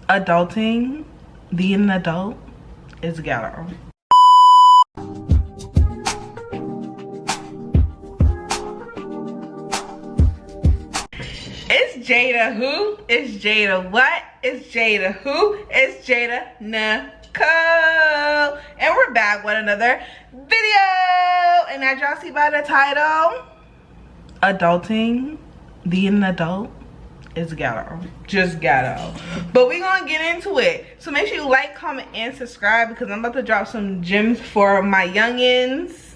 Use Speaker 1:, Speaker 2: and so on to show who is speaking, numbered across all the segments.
Speaker 1: Adulting, being an adult, is ghetto. It's Jada who? It's Jada what? It's Jada who? It's Jada Nicole. And we're back with another video. And as y'all see by the title, adulting, being an adult, is ghetto. Just ghetto. But we're gonna get into it. So make sure you like, comment, and subscribe because I'm about to drop some gems for my youngins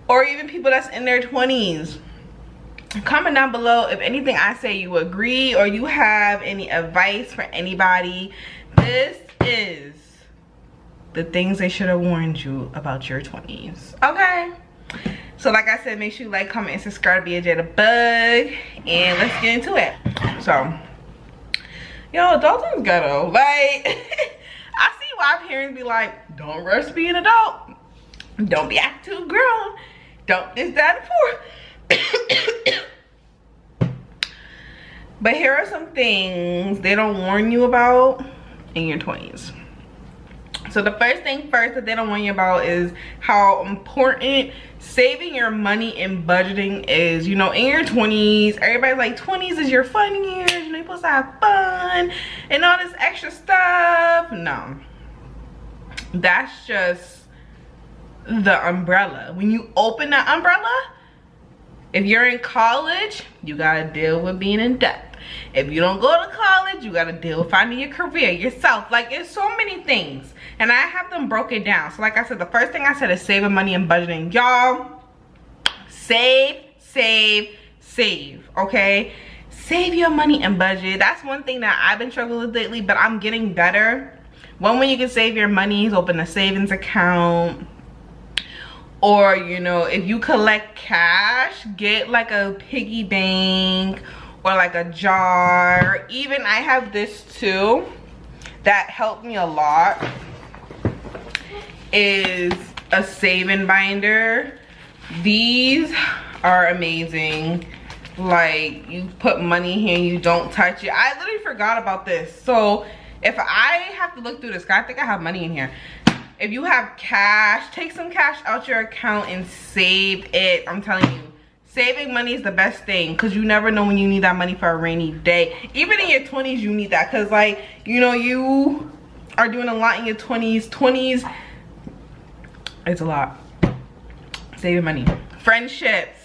Speaker 1: or even people that's in their 20s. Comment down below if anything I say you agree or you have any advice for anybody. This is the things they should have warned you about your 20s. Okay? So like I said, make sure you like, comment, and subscribe to be a Jada Bug. And let's get into it. So, yo, adulting's ghetto. Like, I see why parents be like, don't rush being an adult. Don't be acting too grown. Don't this, that, and four. But here are some things they don't warn you about in your 20s. So the first thing first that they don't warn you about is how important saving your money and budgeting is. You know, in your 20s, everybody's like 20s is your fun years, you know, you're supposed to have fun and all this extra stuff. No, that's just the umbrella. When you open that umbrella, if you're in college, you gotta deal with being in debt. If you don't go to college, you gotta deal with finding your career yourself. Like, it's so many things, and I have them broken down. So like I said, the first thing I said is saving money and budgeting. Y'all, save, okay? Save your money and budget. That's one thing that I've been struggling with lately, but I'm getting better. One way you can save your money is open a savings account. Or, you know, if you collect cash, get like a piggy bank or like a jar. Even I have this too that helped me a lot, is a saving binder. These are amazing. Like, you put money here and you don't touch it. I literally forgot about this. So if I have to look through this, I think I have money in here. If you have cash, take some cash out your account and save it. I'm telling you, saving money is the best thing because you never know when you need that money for a rainy day. Even in your 20s, you need that because, like, you know, you are doing a lot in your 20s. It's a lot. Saving money. Friendships.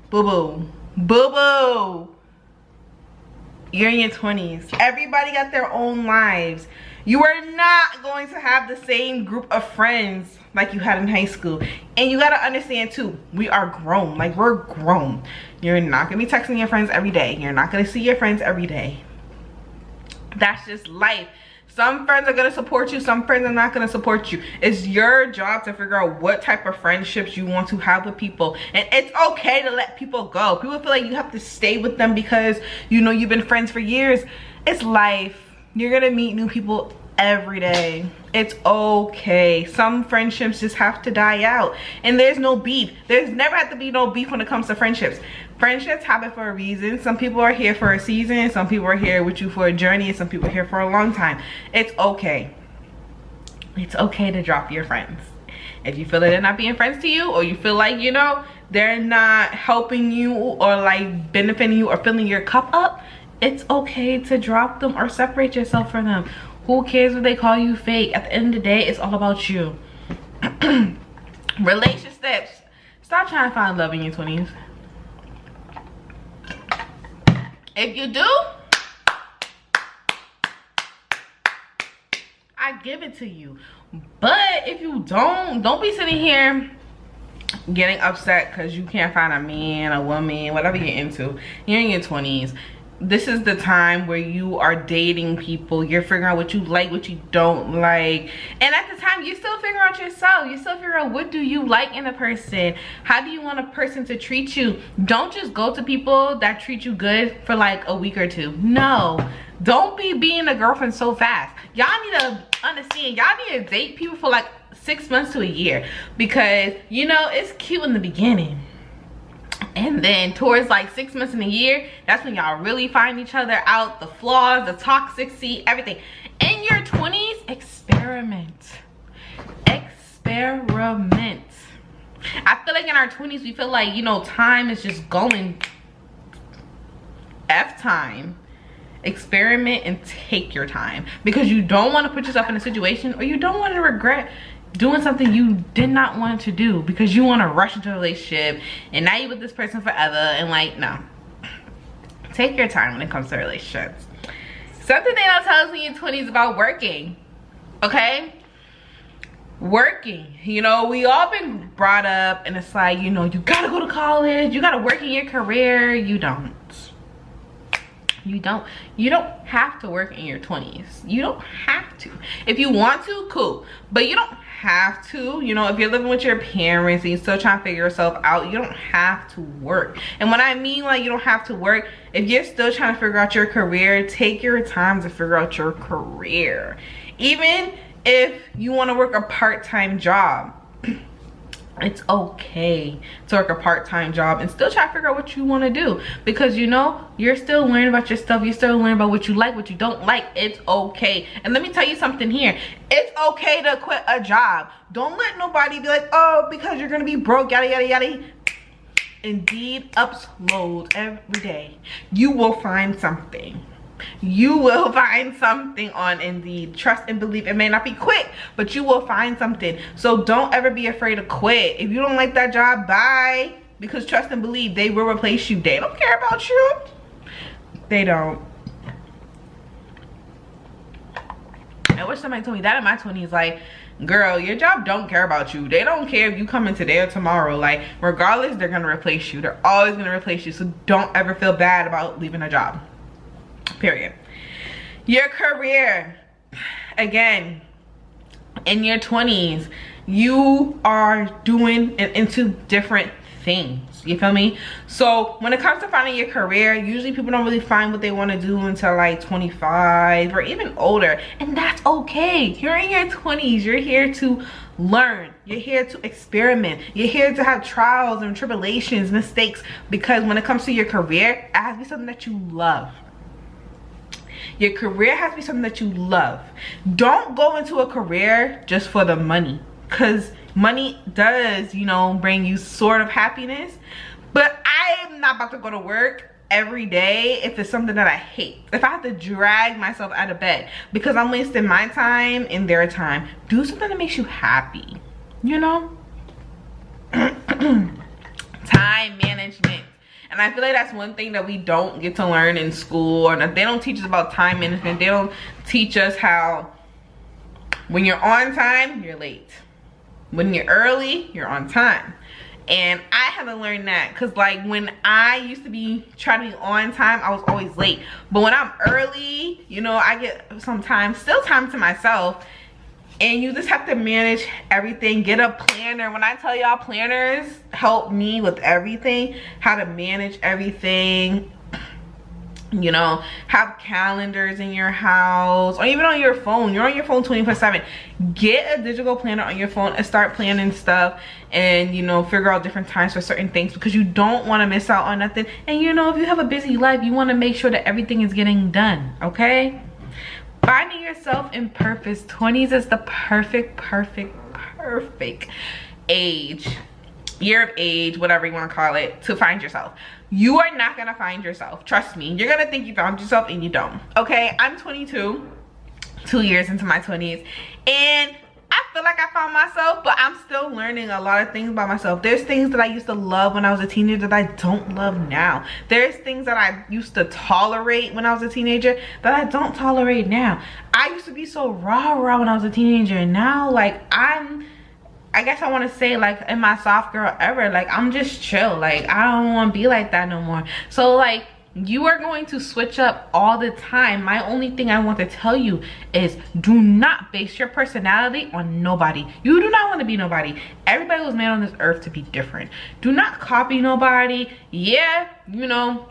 Speaker 1: Boo-boo. Boo-boo. You're in your 20s. Everybody got their own lives. You are not going to have the same group of friends like you had in high school. And you gotta understand too, we are grown. Like, we're grown. You're not gonna be texting your friends every day. You're not gonna see your friends every day. That's just life. Some friends are gonna support you, some friends are not gonna support you. It's your job to figure out what type of friendships you want to have with people. And it's okay to let people go. People feel like you have to stay with them because, you know, you've been friends for years. It's life. You're gonna meet new people every day. It's okay. Some friendships just have to die out. And there's no beef. There's never have to be no beef when it comes to friendships. Friendships happen for a reason. Some people are here for a season. Some people are here with you for a journey. And some people are here for a long time. It's okay. It's okay to drop your friends. If you feel that they're not being friends to you, or you feel like, you know, they're not helping you or like benefiting you or filling your cup up, it's okay to drop them or separate yourself from them. Who cares if they call you fake? At the end of the day, it's all about you. Relationships. Stop trying to find love in your 20s. If you do, I give it to you. But if you don't be sitting here getting upset because you can't find a man, a woman, whatever you're into. You're in your 20s. This is the time where you are dating people. You're figuring out what you like, what you don't like. And at the time, you still figure out yourself. You still figure out what do you like in a person. How do you want a person to treat you? Don't just go to people that treat you good for like a week or two. No. Don't be being a girlfriend so fast. Y'all need to understand. Y'all need to date people for like 6 months to a year. Because, you know, it's cute in the beginning. And then towards like 6 months in a year, that's when y'all really find each other out, the flaws, the toxicity, everything. In your 20s, experiment. Experiment. I feel like in our 20s, we feel like, you know, time is just going F time. Experiment and take your time, because you don't want to put yourself in a situation, or you don't want to regret doing something you did not want to do because you want to rush into a relationship and now you're with this person forever. And like, no, take your time when it comes to relationships. Something they don't tell us in your 20s about working, okay? Working, you know, we all been brought up and it's like, you know, you gotta go to college, you gotta work in your career. You don't have to work in your 20s. You don't have to. If you want to, cool, but you don't have to. You know, if you're living with your parents and you're still trying to figure yourself out, you don't have to work. And when I mean like you don't have to work, if you're still trying to figure out your career, take your time to figure out your career. Even if you want to work a part-time job, it's okay to work a part-time job and still try to figure out what you want to do, because you know you're still learning about your stuff. You're still learning about what you like, what you don't like. It's okay. And let me tell you something here, it's okay to quit a job. Don't let nobody be like, oh, because you're gonna be broke, yada yada yada. Indeed uploads every day. You will find something. You will find something on Indeed. Trust and believe. It may not be quick, but you will find something. So don't ever be afraid to quit. If you don't like that job, bye. Because trust and believe, they will replace you. They don't care about you. They don't. I wish somebody told me that in my 20s. Like, girl, your job don't care about you. They don't care if you come in today or tomorrow. Like, regardless, they're gonna replace you. They're always gonna replace you. So don't ever feel bad about leaving a job. Period. Your career, again, in your 20s, you are doing into different things. You feel me? So when it comes to finding your career, usually people don't really find what they want to do until like 25 or even older, and that's okay. You're in your 20s. You're here to learn. You're here to experiment. You're here to have trials and tribulations, mistakes, because when it comes to your career, it has to be something that you love. Your career has to be something that you love. Don't go into a career just for the money, because money does, you know, bring you sort of happiness. But I am not about to go to work every day if it's something that I hate. If I have to drag myself out of bed because I'm wasting my time and their time, do something that makes you happy, you know? Time management. And I feel like that's one thing that we don't get to learn in school, or that they don't teach us about time management. They don't teach us how when you're on time, you're late. When you're early, you're on time. And I had to learn that, because like when I used to be trying to be on time, I was always late. But when I'm early, you know, I get some time, still time to myself. And you just have to manage everything. Get a planner. When I tell y'all, planners help me with everything, how to manage everything. You know, have calendars in your house or even on your phone. You're on your phone 24/7. Get a digital planner on your phone and start planning stuff, and you know, figure out different times for certain things, because you don't want to miss out on nothing. And you know, if you have a busy life, you want to make sure that everything is getting done, okay? Finding yourself in purpose. 20s is the perfect age, year of age, whatever you want to call it, to find yourself. You are not gonna find yourself, trust me. You're gonna think you found yourself and you don't. Okay, I'm 22, 2 years into my 20s, and I feel like I found myself, but I'm still learning a lot of things about myself. There's things that I used to love when I was a teenager that I don't love now. There's things that I used to tolerate when I was a teenager that I don't tolerate now. I used to be so rah-rah when I was a teenager, and now like I guess I want to say like in my soft girl era, like I'm just chill. Like I don't want to be like that no more. So like, you are going to switch up all the time. My only thing I want to tell you is do not base your personality on nobody. You do not want to be nobody. Everybody was made on this earth to be different. Do not copy nobody. Yeah, you know,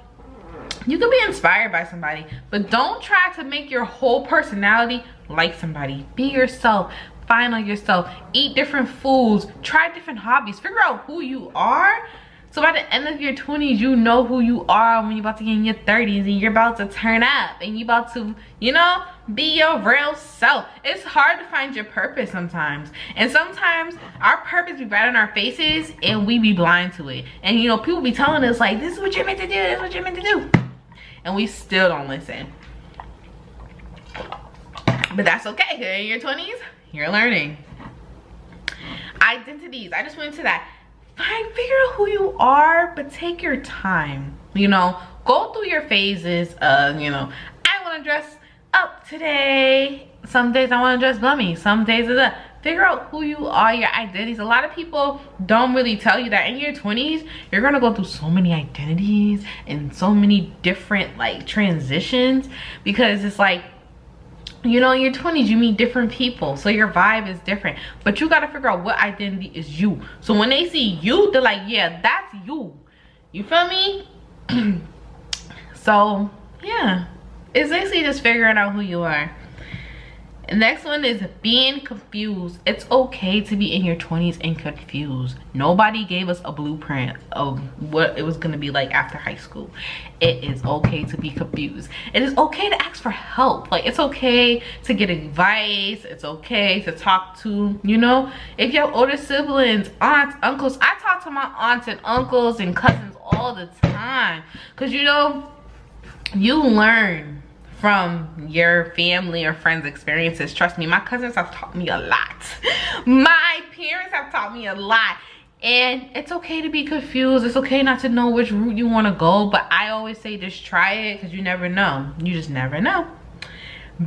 Speaker 1: you can be inspired by somebody, but don't try to make your whole personality like somebody. Be yourself. Find out yourself. Eat different foods. Try different hobbies. Figure out who you are. So by the end of your 20s, you know who you are when you're about to get in your 30s and you're about to turn up and you're about to, you know, Be your real self. It's hard to find your purpose sometimes, and sometimes our purpose be right in our faces and we be blind to it. And you know, people be telling us like, this is what you're meant to do, this is what you're meant to do, and we still don't listen. But that's okay. You're in your 20s, you're learning. Identities, I just went into that. Figure out who you are, but take your time. You know, go through your phases of, you know, I want to dress up today. Some days I want to dress bummy. Some days figure out who you are, your identities. A lot of people don't really tell you that in your 20s you're gonna go through so many identities and so many different like transitions, because it's like, you know, in your 20s you meet different people, so your vibe is different, but you got to figure out what identity is you. So when they see you, they're like, yeah, that's you. You feel me? So yeah, it's basically just figuring out who you are. And next one is being confused. It's okay to be in your 20s and confused. Nobody gave us a blueprint of what it was going to be like after high school. It is okay to be confused. It is okay to ask for help. Like, it's okay to get advice. It's okay to talk to, you know, if you have older siblings, aunts, uncles. I talk to my aunts and uncles and cousins all the time, because you know, you learn from your family or friends' experiences. Trust me, my cousins have taught me a lot. My parents have taught me a lot. And it's okay to be confused. It's okay not to know which route you want to go, but I always say just try it, because you never know. You just never know.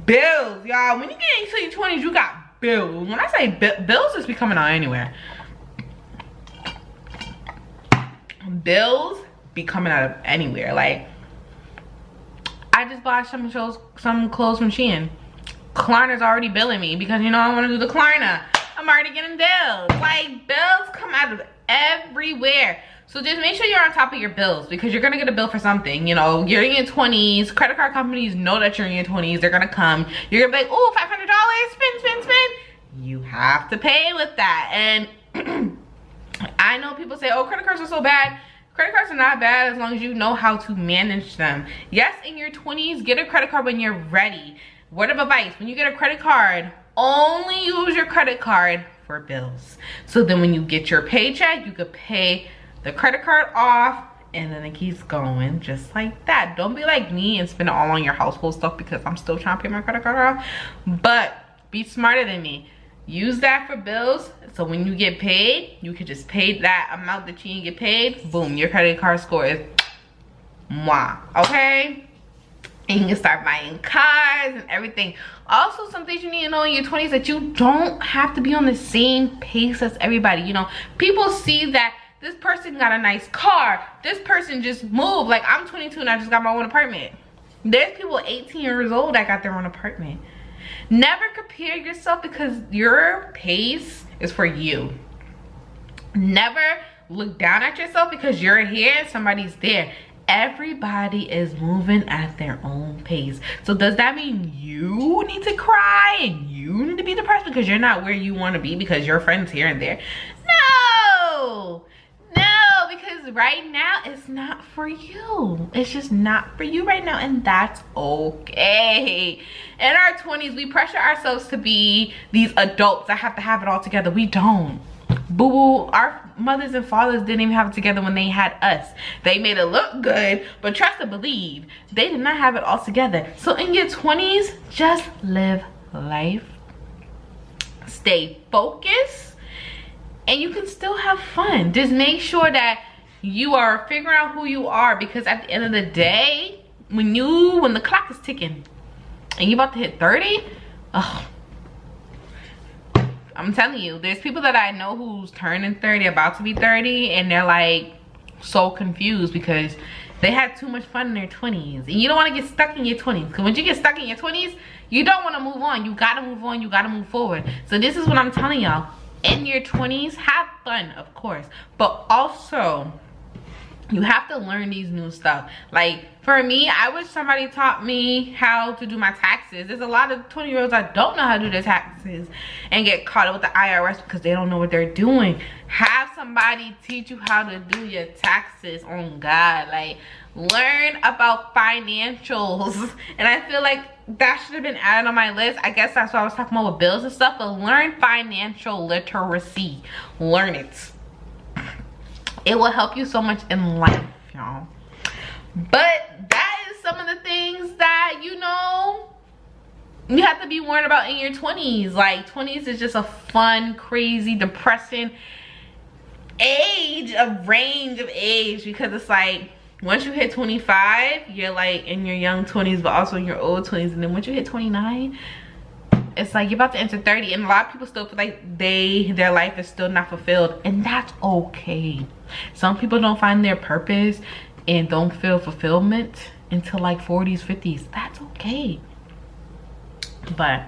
Speaker 1: Bills, y'all. When you get into your 20s, you got bills. When I say bills, just be coming out anywhere. Bills be coming out of anywhere. Like, I just bought some clothes from Shein. Klarna's already billing me because, you know, I want to do the Klarna. I'm already getting bills. Like, bills come out of everywhere. So just make sure you're on top of your bills, because you're going to get a bill for something. You know, you're in your 20s. Credit card companies know that you're in your 20s. They're going to come. You're going to be like, oh, $500. Spend. You have to pay with that. And I know people say, oh, credit cards are so bad. Credit cards are not bad as long as you know how to manage them. Yes, in your 20s, get a credit card when you're ready. Word of advice, when you get a credit card, only use your credit card for bills. So then when you get your paycheck, you could pay the credit card off, and then it keeps going just like that. Don't be like me and spend it all on your household stuff, because I'm still trying to pay my credit card off. But be smarter than me. Use that for bills, so when you get paid, you can just pay that amount that you get paid. Boom, your credit card score is mwah, okay? And you can start buying cars and everything. Also, some things you need to know in your 20s, that you don't have to be on the same pace as everybody. You know, people see that this person got a nice car, this person just moved. Like, I'm 22 and I just got my own apartment. There's people 18 years old that got their own apartment. Never compare yourself, because your pace is for you. Never look down at yourself because you're here and somebody's there. Everybody is moving at their own pace. So does that mean you need to cry and you need to be depressed because you're not where you want to be because your friend's here and there? No, because right now it's not for you. It's just not for you right now, and that's okay. In our 20s, we pressure ourselves to be these adults that have to have it all together. We don't. Boo-boo, our mothers and fathers didn't even have it together when they had us. They made it look good, but trust and believe, they did not have it all together. So in your 20s, just live life. Stay focused, and you can still have fun. Just make sure that you are figuring out who you are, because at the end of the day, when the clock is ticking and you're about to hit 30, oh, I'm telling you, there's people that I know who's turning 30, about to be 30, and they're like so confused because they had too much fun in their 20s. And you don't want to get stuck in your 20s, because when you get stuck in your 20s, you don't want to move on. You gotta move on, you gotta move forward. So this is what I'm telling y'all. In your 20s, have fun, of course, but also you have to learn these new stuff. Like, for me, I wish somebody taught me how to do my taxes. There's a lot of 20-year-olds that don't know how to do their taxes and get caught up with the IRS because they don't know what they're doing. Have somebody teach you how to do your taxes. On God, like, learn about financials. And I feel like that should have been added on my list. I guess that's what I was talking about with bills and stuff, but learn financial literacy. Learn it. It will help you so much in life, y'all. But that is some of the things that, you know, you have to be worried about in your 20s. Like, 20s is just a fun, crazy, depressing age, a range of age, because it's like, once you hit 25, you're like in your young 20s, but also in your old 20s. And then once you hit 29, it's like you're about to enter 30. And a lot of people still feel like their life is still not fulfilled. And that's okay. Some people don't find their purpose and don't feel fulfillment until like 40s, 50s. That's okay. But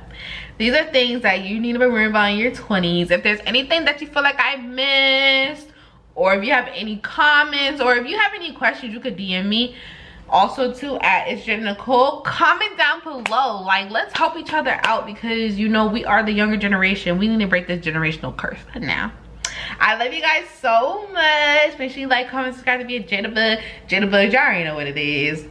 Speaker 1: these are things that you need to be worrying about in your 20s. If there's anything that you feel like I missed, or if you have any comments, or if you have any questions, you could DM me. Also too, at It's Jada Nicole. Comment down below. Like, let's help each other out, because you know we are the younger generation. We need to break this generational curse now. I love you guys so much. Make sure you like, comment, subscribe to be a Jada Bug. Jada Bug, y'all already know what it is.